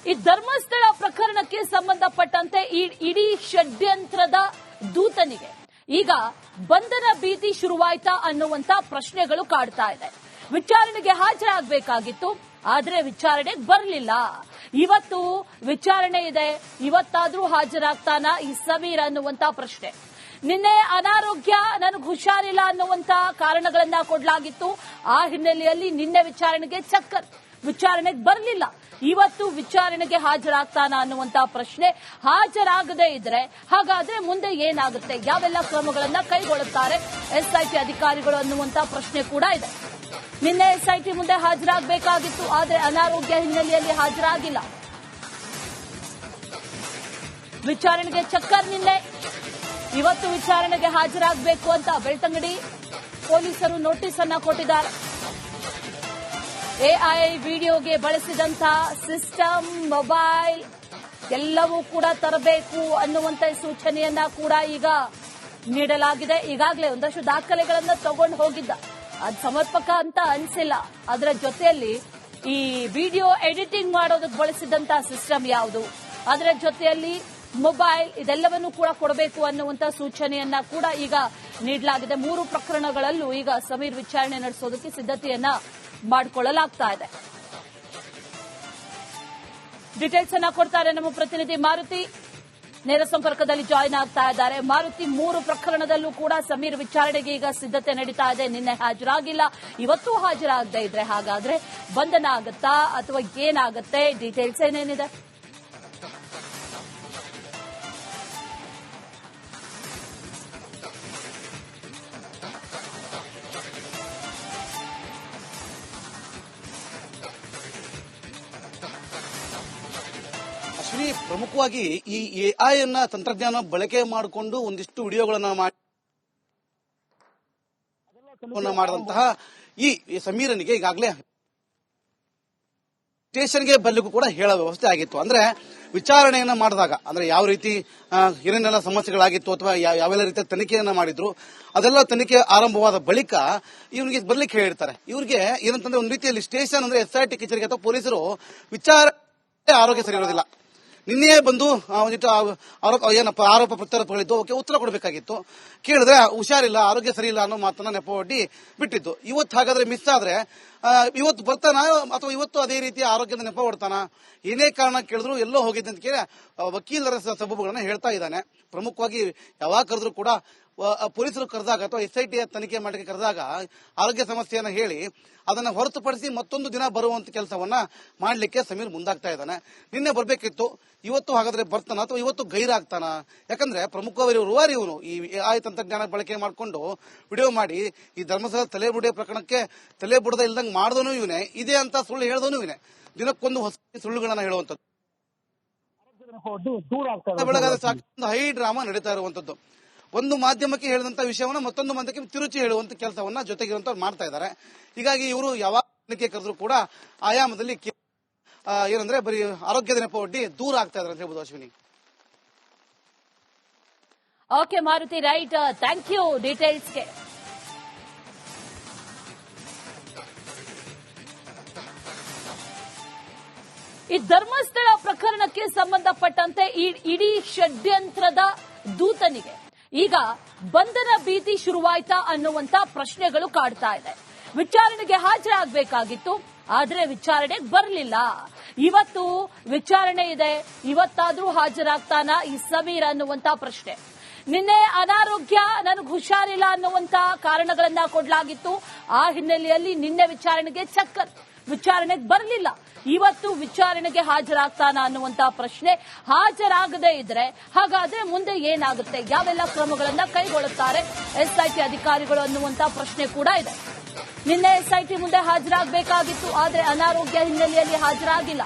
ಈ ಧರ್ಮಸ್ಥಳ ಪ್ರಕರಣಕ್ಕೆ ಸಂಬಂಧಪಟ್ಟಂತೆ ಇಡೀ ಷಡ್ಯಂತ್ರದ ದೂತನಿಗೆ ಈಗ ಬಂಧನ ಭೀತಿ ಶುರುವಾಯ್ತಾ ಅನ್ನುವಂತ ಪ್ರಶ್ನೆಗಳು ಕಾಡ್ತಾ ಇದೆ. ವಿಚಾರಣೆಗೆ ಹಾಜರಾಗಬೇಕಾಗಿತ್ತು, ಆದ್ರೆ ವಿಚಾರಣೆಗೆ ಬರಲಿಲ್ಲ. ಇವತ್ತು ವಿಚಾರಣೆ ಇದೆ, ಇವತ್ತಾದ್ರೂ ಹಾಜರಾಗ್ತಾನ ಈ ಸಮೀರ್ ಅನ್ನುವಂತ ಪ್ರಶ್ನೆ. ನಿನ್ನೆ ಅನಾರೋಗ್ಯ, ನನಗೆ ಹುಷಾರಿಲ್ಲ ಅನ್ನುವಂತ ಕಾರಣಗಳನ್ನ ಕೊಡಲಾಗಿತ್ತು. ಆ ಹಿನ್ನೆಲೆಯಲ್ಲಿ ನಿನ್ನೆ ವಿಚಾರಣೆಗೆ ಬರಲಿಲ್ಲ. ಇವತ್ತು ವಿಚಾರಣೆಗೆ ಹಾಜರಾಗ್ತಾನ ಅನ್ನುವಂತ ಪ್ರಶ್ನೆ. ಹಾಜರಾಗದೇ ಇದ್ರೆ ಹಾಗಾದ್ರೆ ಮುಂದೆ ಏನಾಗುತ್ತೆ, ಯಾವೆಲ್ಲ ಕ್ರಮಗಳನ್ನ ಕೈಗೊಳ್ಳುತ್ತಾರೆ ಎಸ್ಐಟಿ ಅಧಿಕಾರಿಗಳು ಅನ್ನುವಂತ ಪ್ರಶ್ನೆ ಕೂಡ ಇದೆ. ನಿನ್ನೆ ಎಸ್ಐಟಿ ಮುಂದೆ ಹಾಜರಾಗಬೇಕಾಗಿತ್ತು, ಆದ್ರೆ ಅನಾರೋಗ್ಯ ಹಿನ್ನೆಲೆಯಲ್ಲಿ ಹಾಜರಾಗಿಲ್ಲ. ವಿಚಾರಣೆಗೆ ಚಕ್ಕರ್ ನಿನ್ನೆ. ಇವತ್ತು ವಿಚಾರಣೆಗೆ ಹಾಜರಾಗಬೇಕು ಅಂತ ಬೆಳ್ತಂಗಡಿ ಪೊಲೀಸರು ನೋಟಿಸ್ ಅನ್ನ ಕೊಟ್ಟಿದ್ದಾರೆ. ಎಐ ವಿಡಿಯೋಗೆ ಬಳಸಿದಂತಹ ಸಿಸ್ಟಮ್, ಮೊಬೈಲ್ ಎಲ್ಲವೂ ಕೂಡ ತರಬೇಕು ಅನ್ನುವಂತ ಸೂಚನೆಯನ್ನ ಕೂಡ ಈಗ ನೀಡಲಾಗಿದೆ. ಈಗಾಗಲೇ ಒಂದಷ್ಟು ದಾಖಲೆಗಳನ್ನ ತಗೊಂಡು ಹೋಗಿದ್ದ, ಅದು ಸಮರ್ಪಕ ಅಂತ ಅನಿಸಿಲ್ಲ. ಅದರ ಜೊತೆಯಲ್ಲಿ ಈ ವಿಡಿಯೋ ಎಡಿಟಿಂಗ್ ಮಾಡೋದಕ್ಕೆ ಬಳಸಿದಂತಹ ಸಿಸ್ಟಮ್ ಯಾವುದು, ಅದರ ಜೊತೆಯಲ್ಲಿ ಮೊಬೈಲ್, ಇದೆಲ್ಲವನ್ನೂ ಕೂಡ ಕೊಡಬೇಕು ಅನ್ನುವಂತ ಸೂಚನೆಯನ್ನ ಕೂಡ ಈಗ ನೀಡಲಾಗಿದೆ. 3 ಪ್ರಕರಣಗಳಲ್ಲೂ ಈಗ ಸಮೀರ್ ವಿಚಾರಣೆ ನಡೆಸೋದಕ್ಕೆ ಸಿದ್ಧತೆಯನ್ನ ಮಾಡಿಕೊಳ್ಳಲಾಗ್ತಾ ಇದೆ. ಡೀಟೇಲ್ಸ್ ಅನ್ನ ಕೊಡ್ತಾರೆ ನಮ್ಮ ಪ್ರತಿನಿಧಿ ಮಾರುತಿ, ನೇರ ಸಂಪರ್ಕದಲ್ಲಿ ಜಾಯಿನ್ ಆಗ್ತಾ ಇದ್ದಾರೆ. ಮಾರುತಿ, 3 ಪ್ರಕರಣದಲ್ಲೂ ಕೂಡ ಸಮೀರ್ ವಿಚಾರಣೆಗೆ ಈಗ ಸಿದ್ಧತೆ ನಡೀತಾ ಇದೆ. ನಿನ್ನೆ ಹಾಜರಾಗಿಲ್ಲ, ಇವತ್ತು ಹಾಜರಾಗದೇ ಇದ್ರೆ ಹಾಗಾದ್ರೆ ಬಂಧನ ಆಗುತ್ತಾ ಅಥವಾ ಏನಾಗುತ್ತೆ, ಡೀಟೇಲ್ಸ್ ಏನೇನಿದೆ? ಪ್ರಮುಖವಾಗಿ ಈ ಎಐ ಅನ್ನ ತಂತ್ರಜ್ಞಾನ ಬಳಕೆ ಮಾಡಿಕೊಂಡು ಒಂದಿಷ್ಟು ವಿಡಿಯೋಗಳನ್ನ ಮಾಡಿದಂತಹ ಈ ಸಮೀರನಿಗೆ ಈಗಾಗಲೇ ಸ್ಟೇಷನ್ಗೆ ಬರ್ಲಿಕ್ಕೂ ಕೂಡ ಹೇಳೋ ವ್ಯವಸ್ಥೆ ಆಗಿತ್ತು. ಅಂದ್ರೆ ವಿಚಾರಣೆಯನ್ನ ಮಾಡಿದಾಗ, ಅಂದ್ರೆ ಯಾವ ರೀತಿ ಏನೇನೆಲ್ಲ ಸಮಸ್ಯೆಗಳಾಗಿತ್ತು ಅಥವಾ ಯಾವೆಲ್ಲ ರೀತಿಯ ತನಿಖೆಯನ್ನ ಮಾಡಿದ್ರು, ಅದೆಲ್ಲ ತನಿಖೆ ಆರಂಭವಾದ ಬಳಿಕ ಇವನಿಗೆ ಬರ್ಲಿಕ್ಕೆ ಹೇಳಿರ್ತಾರೆ. ಇವ್ರಿಗೆ ಏನಂತಂದ್ರೆ ಒಂದು ರೀತಿಯಲ್ಲಿ ಸ್ಟೇಷನ್ ಅಂದ್ರೆ ಎಸ್ಐಟಿ ಕಚೇರಿಗೆ ಅಥವಾ ಪೊಲೀಸರು ವಿಚಾರಣೆ ಆರೋಗ್ಯ ಸರಿ ಇರೋದಿಲ್ಲ. ನಿನ್ನೆ ಬಂದು ಒಂದಿಟ್ಟು ಆರೋಪ ಪ್ರತ್ಯಾರೋಪಗಳಿದ್ದು ಅವಕ್ಕೆ ಉತ್ತರ ಕೊಡಬೇಕಾಗಿತ್ತು. ಕೇಳಿದ್ರೆ ಹುಷಾರಿಲ್ಲ, ಆರೋಗ್ಯ ಸರಿ ಇಲ್ಲ ಅನ್ನೋ ಮಾತನ್ನ ನೆಪವೊಡ್ಡಿ ಬಿಟ್ಟಿದ್ದು. ಇವತ್ತು ಹಾಗಾದ್ರೆ ಮಿಸ್ ಆದ್ರೆ ಇವತ್ತು ಬರ್ತಾನ ಅಥವಾ ಇವತ್ತು ಅದೇ ರೀತಿಯ ಆರೋಗ್ಯದ ನೆಪ ಹೊಡ್ತಾನ, ಏನೇ ಕಾರಣ ಕೇಳಿದ್ರು ಎಲ್ಲೋ ಹೋಗಿದ್ದೆ ಅಂತ ಕೇಳಿ ವಕೀಲರ ಸಬಬುಗಳನ್ನ ಹೇಳ್ತಾ ಇದ್ದಾನೆ. ಪ್ರಮುಖವಾಗಿ ಯಾವಾಗ ಕರೆದ್ರು ಕೂಡ ಪೊಲೀಸರು ಕರೆದಾಗ ಅಥವಾ ಎಸ್ಐಟಿಯ ತನಿಖೆ ಮಾಡಲಿಕ್ಕೆ ಕರೆದಾಗ ಆರೋಗ್ಯ ಸಮಸ್ಯೆಯನ್ನ ಹೇಳಿ ಅದನ್ನ ಹೊರತುಪಡಿಸಿ ಮತ್ತೊಂದು ದಿನ ಬರುವಂತ ಕೆಲಸವನ್ನ ಮಾಡಲಿಕ್ಕೆ ಸಮೀರ್ ಮುಂದಾಗ್ತಾ ಇದ್ದಾನೆ. ನಿನ್ನೆ ಬರ್ಬೇಕಿತ್ತು, ಇವತ್ತು ಹಾಗಾದ್ರೆ ಬರ್ತಾನ ಅಥವಾ ಇವತ್ತು ಗೈರಾಗ್ತಾನ? ಯಾಕಂದ್ರೆ ಪ್ರಮುಖವಾಗಿ ರೂವಾರಿ ಇವನು ಈ ಎಐ ತಂತ್ರಜ್ಞಾನ ಬಳಕೆ ಮಾಡಿಕೊಂಡು ವಿಡಿಯೋ ಮಾಡಿ ಈ ಧರ್ಮಸ್ಥಳ ತಲೆಬುಡಿಯ ಪ್ರಕರಣಕ್ಕೆ ತಲೆ ಬುಡದ ಇಲ್ದಂಗೆ ಮಾಡಿದವನು ಇವನೇ, ಇದೆ ಅಂತ ಸುಳ್ಳು ಹೇಳಿದವನು ಇವನೇ. ದಿನಕ್ಕೊಂದು ಹೊಸ ಸುಳ್ಳುಗಳನ್ನ ಹೇಳುವಂತದ್ದು, ಬೆಳಗಾದ ಸಾಕಷ್ಟು ಹೈ ಡ್ರಾಮಾ ನಡೀತಾ ಇರುವಂತದ್ದು. ಒಂದು ಮಾಧ್ಯಮಕ್ಕೆ ಹೇಳಿದಂತ ವಿಷಯವನ್ನ ಮತ್ತೊಂದು ಮಾಧ್ಯಮಕ್ಕೆ ತಿರುಚಿ ಹೇಳುವಂತ ಕೆಲಸವನ್ನ ಜೊತೆಗಿರುವಂತ ಮಾಡ್ತಾ ಇದ್ದಾರೆ. ಹೀಗಾಗಿ ಇವರು ಯಾವಾಗ ತನಿಖೆ ಕರೆದ್ರು ಕೂಡ ಆಯಾಮದಲ್ಲಿ ಏನಂದ್ರೆ ಬರೀ ಆರೋಗ್ಯದ ನೆಪ ಒಡ್ಡಿ ದೂರ ಆಗ್ತಾ ಇದ್ದಾರೆ ಅಂತ ಹೇಳ್ಬೋದು. Ashwini. Okay Maruti, right, thank you ಡೀಟೇಲ್ಸ್ಗೆ. ಈ ಧರ್ಮಸ್ಥಳ ಪ್ರಕರಣಕ್ಕೆ ಸಂಬಂಧಪಟ್ಟಂತೆ ಇಡೀ ಷಡ್ಯಂತ್ರದ ದೂತನಿಗೆ ಈಗ ಬಂಧನ ಭೀತಿ ಶುರುವಾಯ್ತಾ ಅನ್ನುವಂತ ಪ್ರಶ್ನೆಗಳು ಕಾಡ್ತಾ ಇದೆ. ವಿಚಾರಣೆಗೆ ಹಾಜರಾಗಬೇಕಾಗಿತ್ತು, ಆದ್ರೆ ವಿಚಾರಣೆಗೆ ಬರಲಿಲ್ಲ. ಇವತ್ತು ವಿಚಾರಣೆ ಇದೆ, ಇವತ್ತಾದ್ರೂ ಹಾಜರಾಗ್ತಾನ ಈ ಸಮೀರ್ ಅನ್ನುವಂತ ಪ್ರಶ್ನೆ. ನಿನ್ನೆ ಅನಾರೋಗ್ಯ, ನನಗೆ ಹುಷಾರಿಲ್ಲ ಅನ್ನುವಂತ ಕಾರಣಗಳನ್ನ ಕೊಡಲಾಗಿತ್ತು. ಆ ಹಿನ್ನೆಲೆಯಲ್ಲಿ ನಿನ್ನೆ ವಿಚಾರಣೆಗೆ ಬರಲಿಲ್ಲ. ಇವತ್ತು ವಿಚಾರಣೆಗೆ ಹಾಜರಾಗ್ತಾನ ಅನ್ನುವಂತ ಪ್ರಶ್ನೆ. ಹಾಜರಾಗದೇ ಇದ್ರೆ ಹಾಗಾದ್ರೆ ಮುಂದೆ ಏನಾಗುತ್ತೆ, ಯಾವೆಲ್ಲ ಕ್ರಮಗಳನ್ನ ಕೈಗೊಳ್ಳುತ್ತಾರೆ ಎಸ್ಐಟಿ ಅಧಿಕಾರಿಗಳು ಅನ್ನುವಂತ ಪ್ರಶ್ನೆ ಕೂಡ ಇದೆ. ನಿನ್ನೆ ಎಸ್ಐಟಿ ಮುಂದೆ ಹಾಜರಾಗಬೇಕಾಗಿತ್ತು, ಆದ್ರೆ ಅನಾರೋಗ್ಯ ಹಿನ್ನೆಲೆಯಲ್ಲಿ ಹಾಜರಾಗಿಲ್ಲ.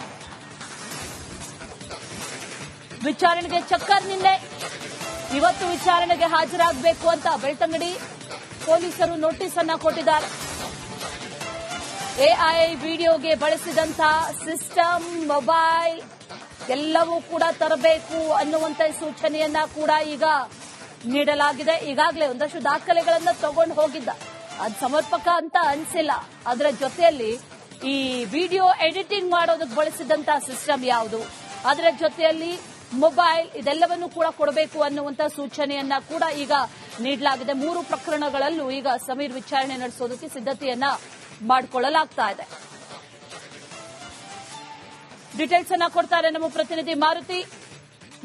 ವಿಚಾರಣೆಗೆ ಚಕ್ಕರ್ ನಿನ್ನೆ. ಇವತ್ತು ವಿಚಾರಣೆಗೆ ಹಾಜರಾಗಬೇಕು ಅಂತ ಬೆಳ್ತಂಗಡಿ ಪೊಲೀಸರು ನೋಟಿಸ್ ಅನ್ನ ಕೊಟ್ಟಿದ್ದಾರೆ. ಎಐ ವಿಡಿಯೋಗೆ ಬಳಸಿದಂತಹ ಸಿಸ್ಟಮ್, ಮೊಬೈಲ್ ಎಲ್ಲವೂ ಕೂಡ ತರಬೇಕು ಅನ್ನುವಂತ ಸೂಚನೆಯನ್ನ ಕೂಡ ಈಗ ನೀಡಲಾಗಿದೆ. ಈಗಾಗಲೇ ಒಂದಷ್ಟು ದಾಖಲೆಗಳನ್ನ ತಗೊಂಡು ಹೋಗಿದ್ದ, ಅದು ಸಮರ್ಪಕ ಅಂತ ಅನಿಸಿಲ್ಲ. ಅದರ ಜೊತೆಯಲ್ಲಿ ಈ ವಿಡಿಯೋ ಎಡಿಟಿಂಗ್ ಮಾಡೋದಕ್ಕೆ ಬಳಸಿದಂತ ಸಿಸ್ಟಮ್ ಯಾವುದು, ಅದರ ಜೊತೆಯಲ್ಲಿ ಮೊಬೈಲ್ ಇದೆಲ್ಲವನ್ನು ಕೂಡ ಕೊಡಬೇಕು ಅನ್ನುವಂತ ಸೂಚನೆಯನ್ನ ಕೂಡ ಈಗ ನೀಡಲಾಗಿದೆ. 3 ಪ್ರಕರಣಗಳಲ್ಲೂ ಈಗ ಸಮೀರ್ ವಿಚಾರಣೆ ನಡೆಸೋದಕ್ಕೆ ಸಿದ್ಧತೆಯನ್ನ ಮಾಡಿಕೊಳ್ಳಲಾಗ್ತಾ ಇದೆ. ಡೀಟೇಲ್ಸ್ ಅನ್ನ ಕೊಡ್ತಾರೆ ನಮ್ಮ ಪ್ರತಿನಿಧಿ ಮಾರುತಿ,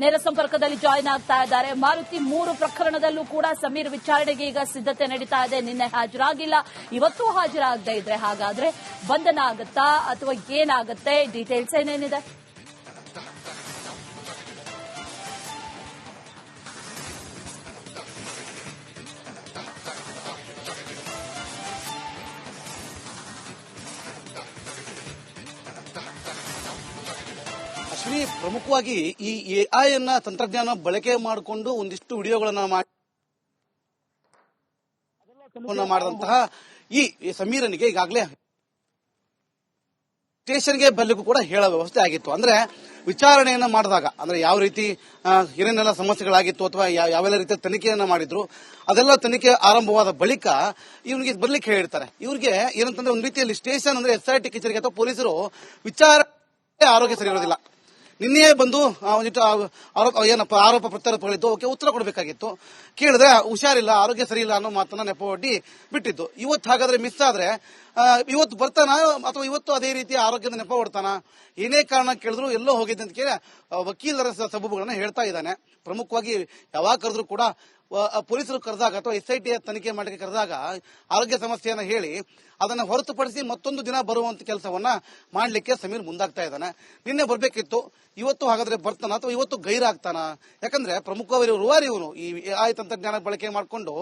ನೇರ ಸಂಪರ್ಕದಲ್ಲಿ ಜಾಯಿನ್ ಆಗ್ತಾ ಇದ್ದಾರೆ. ಮಾರುತಿ, 3 ಪ್ರಕರಣದಲ್ಲೂ ಕೂಡ ಸಮೀರ್ ವಿಚಾರಣೆಗೆ ಈಗ ಸಿದ್ಧತೆ ನಡೀತಾ ಇದೆ. ನಿನ್ನೆ ಹಾಜರಾಗಿಲ್ಲ, ಇವತ್ತು ಹಾಜರಾಗದೇ ಇದ್ರೆ ಹಾಗಾದ್ರೆ ಬಂಧನ ಆಗುತ್ತಾ ಅಥವಾ ಏನಾಗುತ್ತೆ? ಡೀಟೇಲ್ಸ್ ಏನೇನಿದೆ? ಅಶ್ವಿನಿ, ಪ್ರಮುಖವಾಗಿ ಈ ಎಐ ಅನ್ನ ತಂತ್ರಜ್ಞಾನ ಬಳಕೆ ಮಾಡಿಕೊಂಡು ಒಂದಿಷ್ಟು ವಿಡಿಯೋಗಳನ್ನ ಮಾಡಿದಂತಹ ಈ ಸಮೀರನಿಗೆ ಈಗಾಗಲೇ ಸ್ಟೇಷನ್ಗೆ ಬರ್ಲಿಕ್ಕೂ ಕೂಡ ಹೇಳೋ ವ್ಯವಸ್ಥೆ ಆಗಿತ್ತು. ಅಂದ್ರೆ ವಿಚಾರಣೆಯನ್ನ ಮಾಡಿದಾಗ, ಅಂದ್ರೆ ಯಾವ ರೀತಿ ಏನೇನೆಲ್ಲ ಸಮಸ್ಯೆಗಳಾಗಿತ್ತು ಅಥವಾ ಯಾವೆಲ್ಲ ರೀತಿಯ ತನಿಖೆಯನ್ನ ಮಾಡಿದ್ರು, ಅದೆಲ್ಲ ತನಿಖೆ ಆರಂಭವಾದ ಬಳಿಕ ಇವನಿಗೆ ಬರ್ಲಿಕ್ಕೆ ಹೇಳಿರ್ತಾರೆ. ಇವ್ರಿಗೆ ಏನಂತಂದ್ರೆ ಒಂದು ರೀತಿಯಲ್ಲಿ ಸ್ಟೇಷನ್ ಅಂದ್ರೆ SIT ಕಚೇರಿಗೆ ಅಥವಾ ಪೊಲೀಸರು ವಿಚಾರಣೆ ಆರೋಗ್ಯ ಸರಿ ಇರೋದಿಲ್ಲ. ನಿನ್ನೆ ಬಂದು ಒಂದಿಟ್ಟು ಆರೋಪ ಪ್ರತ್ಯಾರೋಪಗಳಿದ್ದು ಅವಕ್ಕೆ ಉತ್ತರ ಕೊಡಬೇಕಾಗಿತ್ತು. ಕೇಳಿದ್ರೆ ಹುಷಾರಿಲ್ಲ, ಆರೋಗ್ಯ ಸರಿ ಇಲ್ಲ ಅನ್ನೋ ಮಾತನ್ನ ನೆಪವೊಡ್ಡಿ ಬಿಟ್ಟಿದ್ದು. ಇವತ್ತು ಹಾಗಾದ್ರೆ ಮಿಸ್ ಆದ್ರೆ ಇವತ್ತು ಬರ್ತಾನ ಅಥವಾ ಇವತ್ತು ಅದೇ ರೀತಿ ಆರೋಗ್ಯದ ನೆಪ ಹೊಡ್ತಾನ? ಏನೇ ಕಾರಣ ಕೇಳಿದ್ರು ಎಲ್ಲೋ ಹೋಗಿದ್ದೆ ಅಂತ ಕೇಳಿ ವಕೀಲರ ಸಬೂಬುಗಳನ್ನ ಹೇಳ್ತಾ ಇದ್ದಾನೆ. ಪ್ರಮುಖವಾಗಿ ಯಾವಾಗ ಕರೆದ್ರು ಕೂಡ ಪೊಲೀಸರು ಕರೆದಾಗ ಅಥವಾ SIT ತನಿಖೆ ಮಾಡಲಿಕ್ಕೆ ಕರೆದಾಗ ಆರೋಗ್ಯ ಸಮಸ್ಯೆಯನ್ನ ಹೇಳಿ ಅದನ್ನ ಹೊರತುಪಡಿಸಿ ಮತ್ತೊಂದು ದಿನ ಬರುವಂತ ಕೆಲಸವನ್ನ ಮಾಡ್ಲಿಕ್ಕೆ ಸಮೀರ್ ಮುಂದಾಗ್ತಾ ಇದ್ದಾನೆ. ನಿನ್ನೆ ಬರ್ಬೇಕಿತ್ತು, ಇವತ್ತು ಹಾಗಾದ್ರೆ ಬರ್ತಾನ ಅಥವಾ ಇವತ್ತು ಗೈರಾಗ್ತಾನ? ಯಾಕಂದ್ರೆ ಪ್ರಮುಖವಾಗಿ ರೂವಾರಿ ಇವನು ಈ AI ತಂತ್ರಜ್ಞಾನ ಬಳಕೆ ಮಾಡಿಕೊಂಡು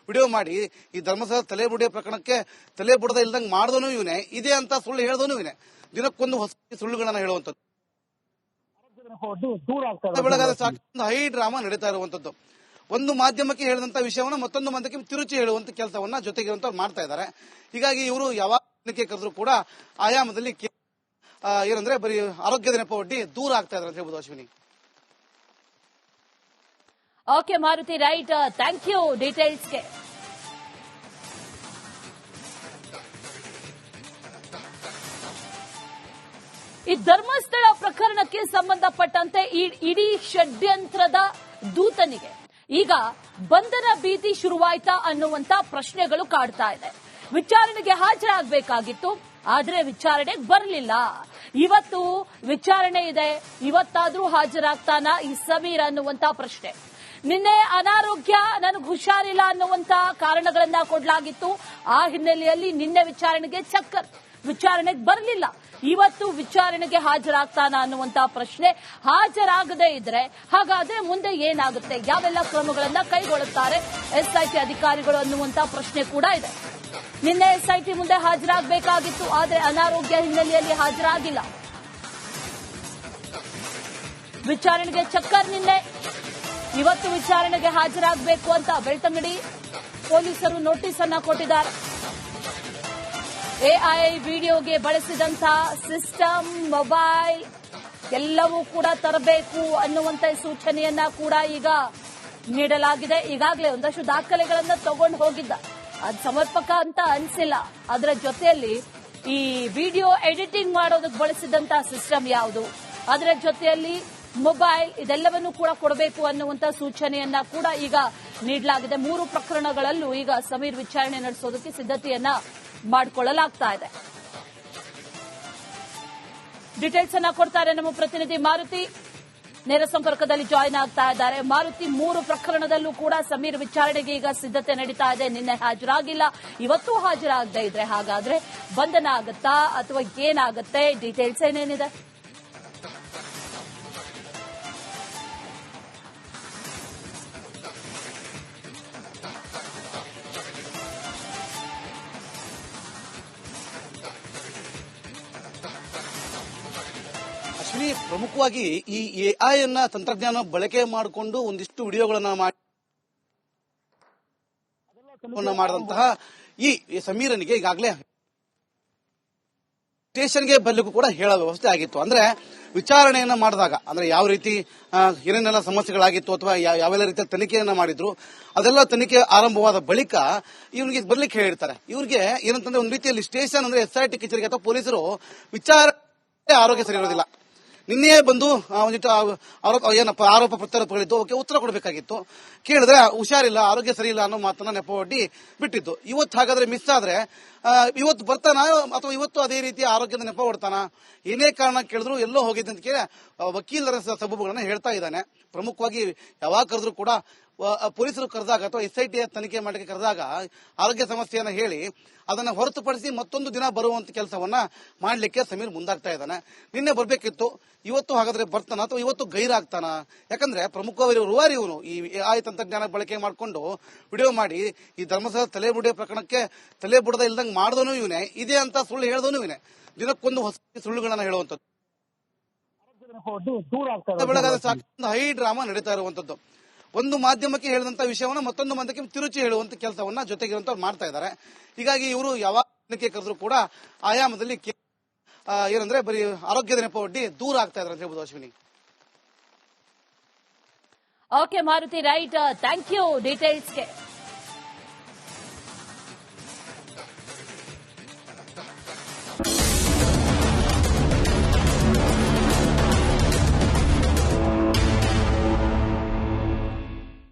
ವಿಡಿಯೋ ಮಾಡಿ ಈ ಧರ್ಮಸ್ಥಳ ತಲೆ ಬುಡಿಯೋ ಪ್ರಕರಣಕ್ಕೆ ತಲೆ ಬುಡದ ಇಲ್ದಂಗೆ ಮಾಡಿದವನು ಇವನೇ, ಇದೆ ಅಂತ ಸುಳ್ಳು ಹೇಳಿದವನು ಇವನೇ. ದಿನಕ್ಕೊಂದು ಹೊಸ ಸುಳ್ಳುಗಳನ್ನ ಹೇಳುವಂಥದ್ದು, ಬೆಳಗಾದ ಸಾಕಷ್ಟು ಹೈ ಡ್ರಾಮಾ ನಡೀತಾ ಇರುವಂತದ್ದು. ಒಂದು ಮಾಧ್ಯಮಕ್ಕೆ ಹೇಳಿದಂತ ವಿಷಯವನ್ನ ಮತ್ತೊಂದು ಮಾಧ್ಯಮಕ್ಕೆ ತಿರುಚಿ ಹೇಳುವಂತ ಕೆಲಸವನ್ನ ಜೊತೆಗೆ ಮಾಡ್ತಾ ಇದ್ದಾರೆ. ಹೀಗಾಗಿ ಇವರು ಯಾವಾಗ ಕರೆದ್ರು ಕೂಡ ಆಯಾಮದಲ್ಲಿ ಏನಂದ್ರೆ ಬರೀ ಆರೋಗ್ಯದ ನೆಪ ಒಡ್ಡಿ ದೂರ ಆಗ್ತಾ ಇದ್ದಾರೆ ಅಂತ ಹೇಳ್ಬೋದು. Ashwini. Okay Maruti, right, thank you ಡೀಟೇಲ್ಸ್ಗೆ. ಈ ಧರ್ಮಸ್ಥಳ ಪ್ರಕರಣಕ್ಕೆ ಸಂಬಂಧಪಟ್ಟಂತೆ ಇಡೀ ಷಡ್ಯಂತ್ರದ ದೂತನಿಗೆ ಈಗ ಬಂಧನ ಭೀತಿ ಶುರುವಾಯ್ತಾ ಅನ್ನುವಂತ ಪ್ರಶ್ನೆಗಳು ಕಾಡ್ತಾ ಇದೆ. ವಿಚಾರಣೆಗೆ ಹಾಜರಾಗಬೇಕಾಗಿತ್ತು, ಆದ್ರೆ ವಿಚಾರಣೆಗೆ ಬರಲಿಲ್ಲ. ಇವತ್ತು ವಿಚಾರಣೆ ಇದೆ, ಇವತ್ತಾದ್ರೂ ಹಾಜರಾಗ್ತಾನ ಈ ಸಮೀರ್ ಅನ್ನುವಂತ ಪ್ರಶ್ನೆ. ನಿನ್ನೆ ಅನಾರೋಗ್ಯ, ನನಗೆ ಹುಷಾರಿಲ್ಲ ಅನ್ನುವಂತ ಕಾರಣಗಳನ್ನ ಕೊಡಲಾಗಿತ್ತು. ಆ ಹಿನ್ನೆಲೆಯಲ್ಲಿ ನಿನ್ನೆ ವಿಚಾರಣೆಗೆ ಚಕ್ಕರ್, ವಿಚಾರಣೆಗೆ ಬರಲಿಲ್ಲ. ಇವತ್ತು ವಿಚಾರಣೆಗೆ ಹಾಜರಾಗ್ತಾನ ಅನ್ನುವಂತ ಪ್ರಶ್ನೆ. ಹಾಜರಾಗದೇ ಇದ್ರೆ ಹಾಗಾದ್ರೆ ಮುಂದೆ ಏನಾಗುತ್ತೆ, ಯಾವೆಲ್ಲ ಕ್ರಮಗಳನ್ನ ಕೈಗೊಳ್ಳುತ್ತಾರೆ SIT ಅಧಿಕಾರಿಗಳು ಅನ್ನುವಂತ ಪ್ರಶ್ನೆ ಕೂಡ ಇದೆ. ನಿನ್ನೆ SIT ಮುಂದೆ ಹಾಜರಾಗಬೇಕಾಗಿತ್ತು, ಆದ್ರೆ ಅನಾರೋಗ್ಯ ಹಿನ್ನೆಲೆಯಲ್ಲಿ ಹಾಜರಾಗಿಲ್ಲ. ವಿಚಾರಣೆಗೆ ಚಕ್ಕರ್ ನಿನ್ನೆ, ಇವತ್ತು ವಿಚಾರಣೆಗೆ ಹಾಜರಾಗಬೇಕು ಅಂತ ಬೆಳ್ತಂಗಡಿ ಪೊಲೀಸರು ನೋಟಿಸ್ ಅನ್ನ ಕೊಟ್ಟಿದ್ದಾರೆ. AI ವಿಡಿಯೋಗೆ ಬಳಸಿದಂತ ಸಿಸ್ಟಮ್, ಮೊಬೈಲ್ ಎಲ್ಲವೂ ಕೂಡ ತರಬೇಕು ಅನ್ನುವಂತ ಸೂಚನೆಯನ್ನ ಕೂಡ ಈಗ ನೀಡಲಾಗಿದೆ. ಈಗಾಗಲೇ ಒಂದಷ್ಟು ದಾಖಲೆಗಳನ್ನ ತಗೊಂಡು ಹೋಗಿದ್ದ, ಅದು ಸಮರ್ಪಕ ಅಂತ ಅನಿಸಿಲ್ಲ. ಅದರ ಜೊತೆಯಲ್ಲಿ ಈ ವಿಡಿಯೋ ಎಡಿಟಿಂಗ್ ಮಾಡೋದಕ್ಕೆ ಬಳಸಿದಂತ ಸಿಸ್ಟಮ್ ಯಾವುದು, ಅದರ ಜೊತೆಯಲ್ಲಿ ಮೊಬೈಲ್ ಇದೆಲ್ಲವನ್ನು ಕೂಡ ಕೊಡಬೇಕು ಅನ್ನುವಂತ ಸೂಚನೆಯನ್ನ ಕೂಡ ಈಗ ನೀಡಲಾಗಿದೆ. 3 ಪ್ರಕರಣಗಳಲ್ಲೂ ಈಗ ಸಮೀರ್ ವಿಚಾರಣೆ ನಡೆಸೋದಕ್ಕೆ ಸಿದ್ಧತೆಯನ್ನ ಮಾಡಿಕೊಳ್ಳಲಾಗ್ತಾ ಇದೆ. ಡೀಟೇಲ್ಸ್ ಅನ್ನ ಕೊಡ್ತಾರೆ ನಮ್ಮ ಪ್ರತಿನಿಧಿ ಮಾರುತಿ, ನೇರ ಸಂಪರ್ಕದಲ್ಲಿ ಜಾಯಿನ್ ಆಗ್ತಾ ಇದ್ದಾರೆ. ಮಾರುತಿ, 3 ಪ್ರಕರಣದಲ್ಲೂ ಕೂಡ ಸಮೀರ್ ವಿಚಾರಣೆಗೆ ಈಗ ಸಿದ್ಧತೆ ನಡೀತಾ ಇದೆ. ನಿನ್ನೆ ಹಾಜರಾಗಿಲ್ಲ, ಇವತ್ತು ಹಾಜರಾಗದೇ ಇದ್ರೆ ಹಾಗಾದ್ರೆ ಬಂಧನ ಆಗುತ್ತಾ ಅಥವಾ ಏನಾಗುತ್ತೆ? ಡೀಟೇಲ್ಸ್ ಏನೇನಿದೆ? ಪ್ರಮುಖವಾಗಿ ಈ ಎಐ ಅನ್ನ ತಂತ್ರಜ್ಞಾನ ಬಳಕೆ ಮಾಡಿಕೊಂಡು ಒಂದಿಷ್ಟು ವಿಡಿಯೋಗಳನ್ನ ಮಾಡಿದಂತಹ ಈ ಸಮೀರನಿಗೆ ಈಗಾಗಲೇ ಸ್ಟೇಷನ್ಗೆ ಬರ್ಲಿಕ್ಕೂ ಕೂಡ ಹೇಳೋ ವ್ಯವಸ್ಥೆ ಆಗಿತ್ತು. ಅಂದ್ರೆ ವಿಚಾರಣೆಯನ್ನ ಮಾಡಿದಾಗ ಅಂದ್ರೆ ಯಾವ ರೀತಿ ಏನೇನೆಲ್ಲ ಸಮಸ್ಯೆಗಳಾಗಿತ್ತು ಅಥವಾ ಯಾವೆಲ್ಲ ರೀತಿಯ ತನಿಖೆಯನ್ನ ಮಾಡಿದ್ರು ಅದೆಲ್ಲ ತನಿಖೆ ಆರಂಭವಾದ ಬಳಿಕ ಇವನಿಗೆ ಬರ್ಲಿಕ್ಕೆ ಹೇಳಿರ್ತಾರೆ. ಇವ್ರಿಗೆ ಏನಂತಂದ್ರೆ ಒಂದು ರೀತಿಯಲ್ಲಿ ಸ್ಟೇಷನ್ ಅಂದ್ರೆ SIT ಕಚೇರಿಗೆ ಅಥವಾ ಪೊಲೀಸರು ವಿಚಾರಣೆ ಆರೋಗ್ಯ ಸರಿ ಇರೋದಿಲ್ಲ. ನಿನ್ನೆ ಬಂದು ಒಂದಿಟ್ಟು ಆರೋಪ ಪ್ರತ್ಯಾರೋಪಗಳಿದ್ದು ಅವಕ್ಕೆ ಉತ್ತರ ಕೊಡಬೇಕಾಗಿತ್ತು. ಕೇಳಿದ್ರೆ ಹುಷಾರಿಲ್ಲ, ಆರೋಗ್ಯ ಸರಿ ಇಲ್ಲ ಅನ್ನೋ ಮಾತನ್ನ ನೆಪ ಒಡ್ಡಿ ಬಿಟ್ಟಿದ್ದು. ಇವತ್ತು ಹಾಗಾದ್ರೆ ಮಿಸ್ ಆದ್ರೆ ಇವತ್ತು ಬರ್ತಾನ ಅಥವಾ ಇವತ್ತು ಅದೇ ರೀತಿ ಆರೋಗ್ಯದ ನೆಪ ಹೊಡ್ತಾನ? ಏನೇ ಕಾರಣ ಕೇಳಿದ್ರು ಎಲ್ಲೋ ಹೋಗಿದ್ದೆ ಅಂತ ಕೇಳಿ ವಕೀಲರ ಸಬೂಬುಗಳನ್ನ ಹೇಳ್ತಾ ಇದ್ದಾನೆ. ಪ್ರಮುಖವಾಗಿ ಯಾವಾಗ ಕರೆದ್ರು ಕೂಡ ಪೊಲೀಸರು ಕರೆದಾಗ ಅಥವಾ SIT ತನಿಖೆ ಮಾಡಲಿಕ್ಕೆ ಕರೆದಾಗ ಆರೋಗ್ಯ ಸಮಸ್ಯೆಯನ್ನ ಹೇಳಿ ಅದನ್ನ ಹೊರತುಪಡಿಸಿ ಮತ್ತೊಂದು ದಿನ ಬರುವಂತ ಕೆಲಸವನ್ನ ಮಾಡ್ಲಿಕ್ಕೆ ಸಮೀರ್ ಮುಂದಾಗ್ತಾ ಇದ್ದಾನೆ. ನಿನ್ನೆ ಬರ್ಬೇಕಿತ್ತು, ಇವತ್ತು ಹಾಗಾದ್ರೆ ಬರ್ತಾನ ಅಥವಾ ಇವತ್ತು ಗೈರಾಗ್ತಾನ? ಯಾಕಂದ್ರೆ ಪ್ರಮುಖವಾಗಿ ರೂವಾರಿ ಇವನು ಈ AI ತಂತ್ರಜ್ಞಾನ ಬಳಕೆ ಮಾಡಿಕೊಂಡು ವಿಡಿಯೋ ಮಾಡಿ ಈ ಧರ್ಮಸ್ಥಳ ತಲೆಬುಡಿಯ ಪ್ರಕರಣಕ್ಕೆ ತಲೆಬುಡದ ಇಲ್ದಂಗೆ ಮಾಡಿದವನು ಇವನೇ, ಇದೆ ಅಂತ ಸುಳ್ಳು ಹೇಳಿದವನು ಇವನೇ. ದಿನಕ್ಕೊಂದು ಹೊಸ ಸುಳ್ಳುಗಳನ್ನ ಹೇಳುವಂಥದ್ದು, ಬೆಳಗಾದ ಸಾಕಷ್ಟು ಹೈ ಡ್ರಾಮಾ ನಡೀತಾ ಇರುವಂತದ್ದು. ಒಂದು ಮಾಧ್ಯಮಕ್ಕೆ ಹೇಳಿದಂತ ವಿಷಯವನ್ನ ಮತ್ತೊಂದು ಮಾಧ್ಯಮಕ್ಕೆ ತಿರುಚಿ ಹೇಳುವಂತ ಕೆಲಸವನ್ನ ಜೊತೆಗಿರುವಂತ ಮಾಡ್ತಾ ಇದ್ದಾರೆ. ಹೀಗಾಗಿ ಇವರು ಯಾವಾಗ ತನಿಖೆ ಕರೆದ್ರು ಕೂಡ ಆಯಾಮದಲ್ಲಿ ಏನಂದ್ರೆ ಬರೀ ಆರೋಗ್ಯದ ನೆಪ ಒಡ್ಡಿ ದೂರ ಆಗ್ತಾ ಇದ್ದಾರೆ ಅಂತ ಹೇಳ್ಬೋದು. Ashwini. Okay Maruti, right, thank you ಡೀಟೇಲ್ಸ್ಗೆ.